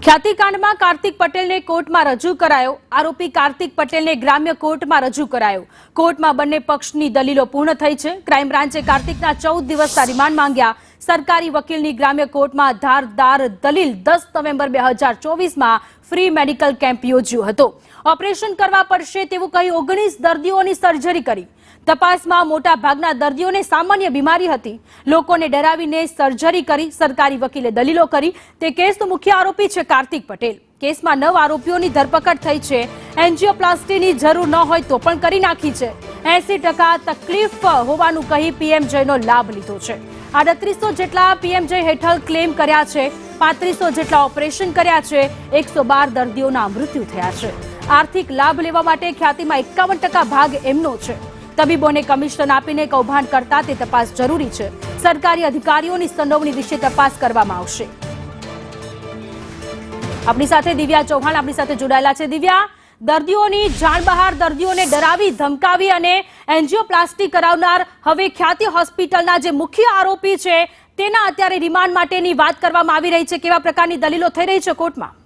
ખ્યાતિકાંડમાં કાર્તિક પટેલને કોર્ટમાં રજૂ કરાયો। આરોપી કાર્તિક પટેલને ગ્રામ્ય કોર્ટમાં રજૂ કરાયો। કોર્ટમાં બંને પક્ષની દલીલો પૂર્ણ થઈ છે। ક્રાઇમ બ્રાન્ચે કાર્તિકના 14 દિવસના રિમાન્ડ માંગ્યા। સરકારી વકીલની ગ્રામ્ય કોર્ટમાં ધારદાર દલીલ 10 નવેમ્બર 2024માં ફ્રી મેડિકલ કેમ્પ યોજ્યો હતો। ઓપરેશન કરવા પડશે તેવું કહી 19 દર્દીઓની સર્જરી કરી। તપાસમાં મોટા ભાગના દર્દીઓને સામાન્ય બીમારી હતી। લોકોને ડરાવીને સર્જરી કરી। સરકારી વકીલે દલીલો કરી। તે કેસનો મુખ્ય આરોપી છે કાર્તિક પટેલ। કેસમાં 9 આરોપીઓની ધરપકડ થઈ છે। એન્જિયોપ્લાસ્ટીની જરૂર ન હોય તો પણ કરી નાખી છે। 80% તકલીફ હોવાનું કહી પીએમજયનો લાભ લીધો છે। 3800 જેટલા પીએમજય હેઠળ ક્લેમ કર્યા છે। 3500 જેટલા ઓપરેશન કર્યા છે। 112 દર્દીઓના મૃત્યુ થયા છે। આર્થિક લાભ લેવા માટે ખ્યાતિમાં 51% ભાગ એમનો છે। તબીબોને કમિશન આપીને કૌભાંડ કરતા તે તપાસ જરૂરી છે। સરકારી અધિકારીઓની સંડોવણી વિશે તપાસ કરવામાં આવશે। આપણી સાથે દિવ્યા ચૌહાણ આપણી સાથે જોડાયેલા છે। દિવ્યા, દર્દીઓની જાણ બહાર, દર્દીઓને ડરાવી ધમકાવી અને એન્જિયોપ્લાસ્ટી કરાવનાર હવે ખ્યાતિ હોસ્પિટલના જે મુખ્ય આરોપી છે તેના અત્યારે રિમાન્ડ માટેની વાત કરવામાં આવી રહી છે। કેવા પ્રકારની દલીલો થઈ રહી છે કોર્ટમાં?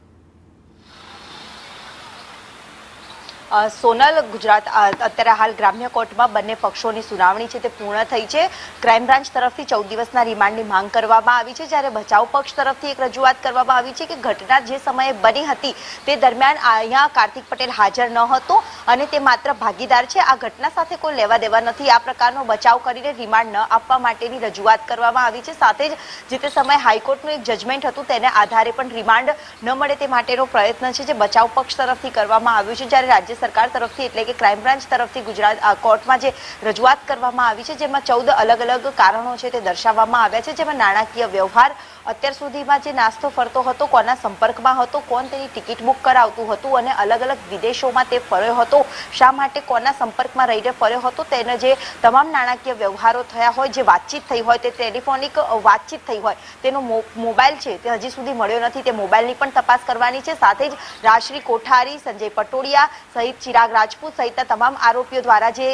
સોનલ, ગુજરાત અત્યારે હાલ ગ્રામ્ય કોર્ટમાં બંને પક્ષોની સુનાવણી છે તે પૂર્ણ થઈ છે। ક્રાઇમ બ્રાન્ચ તરફથી 14 દિવસના રિમાન્ડની માંગ કરવામાં આવી છે, જ્યારે બચાવ પક્ષ તરફથી એક રજૂઆત કરવામાં આવી છે કે ઘટના જે સમયે બની હતી તે દરમિયાન અહીંયા કાર્તિક પટેલ હાજર ન હતો અને તે માત્ર ભાગીદાર છે। આ ઘટના સાથે કોઈ લેવા દેવા નથી। આ પ્રકારનો બચાવ કરીને રિમાન્ડ ન આપવા માટેની રજૂઆત કરવામાં આવી છે। સાથે જ જે તે સમયે હાઈકોર્ટનું એક જજમેન્ટ હતું તેને આધારે પણ રિમાન્ડ ન મળે તે માટેનો પ્રયત્ન છે જે બચાવ પક્ષ તરફથી કરવામાં આવ્યો છે, જ્યારે રાજ્ય સરકાર તરફથી એટલે કે ક્રાઇમ બ્રાન્ચ તરફથી ગુજરાત કોર્ટમાં જે રજૂઆત કરવામાં આવી છે જેમાં 14 અલગ અલગ કારણો છે તે દર્શાવવામાં આવ્યા છે, જેમાં નાણાકીય વ્યવહાર, અત્યાર સુધીમાં જે નાસ્તો ફરતો હતો, કોના સંપર્કમાં હતો, કોણ તેની ટિકિટ બુક કરાવતું હતું અને અલગ અલગ વિદેશોમાં તે ફર્યો હતો, શા માટે કોના સંપર્કમાં રહીને ફર્યો હતો, તેને જે તમામ નાણાકીય વ્યવહારો થયા હોય, જે વાતચીત થઈ હોય, તે ટેલિફોનિક વાતચીત થઈ હોય, તેનો મોબાઈલ છે તે હજી સુધી મળ્યો નથી। તે મોબાઈલની પણ તપાસ કરવાની છે। સાથે જ રાજશ્રી કોઠારી, સંજય પટોડિયા સહિત ચિરાગ રાજપૂત સહિતના તમામ આરોપીઓ દ્વારા જે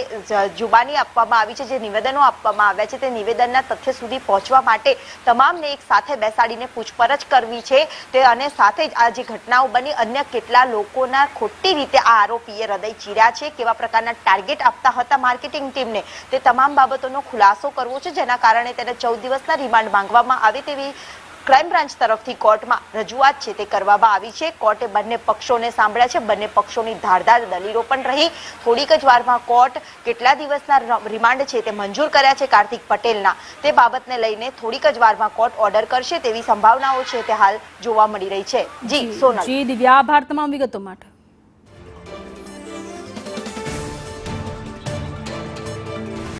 જુબાની આપવામાં આવી છે, જે નિવેદનો આપવામાં આવ્યા છે, તે નિવેદનના તથ્ય સુધી પહોંચવા માટે તમામને એક સાથે બેસાડીને પૂછપરછ કરવી છે તે અને સાથે જ આ જે ઘટનાઓ બની અન્ય કેટલા લોકોના ખોટી રીતે આ આરોપીએ હૃદય ચીર્યા છે, કેવા પ્રકારના ટાર્ગેટ આપતા હતા માર્કેટિંગ ટીમને, તે તમામ બાબતોનો ખુલાસો કરવો છે, જેના કારણે તેને 14 દિવસના રિમાન્ડ માંગવામાં આવે તેવી ક્રાઇમ બ્રાન્ચ તરફથી કોર્ટમાં રજૂઆત છે તે કરવામાં આવી છે। કોર્ટે બંને પક્ષોને સાંભળ્યા છે। બંને પક્ષોની ધારદાર દલીલો પણ રહી। થોડીક જ વારમાં કોર્ટ કેટલા દિવસના રિમાન્ડ છે તે મંજૂર કર્યા છે કાર્તિક પટેલના, તે બાબતને લઈને થોડીક જ વારમાં કોર્ટ ઓર્ડર કરશે તેવી સંભાવનાઓ છે તે હાલ જોવા મળી રહી છે। જી સોનલ। જી દિવ્યા, આભાર તમામ વિગતો માટે।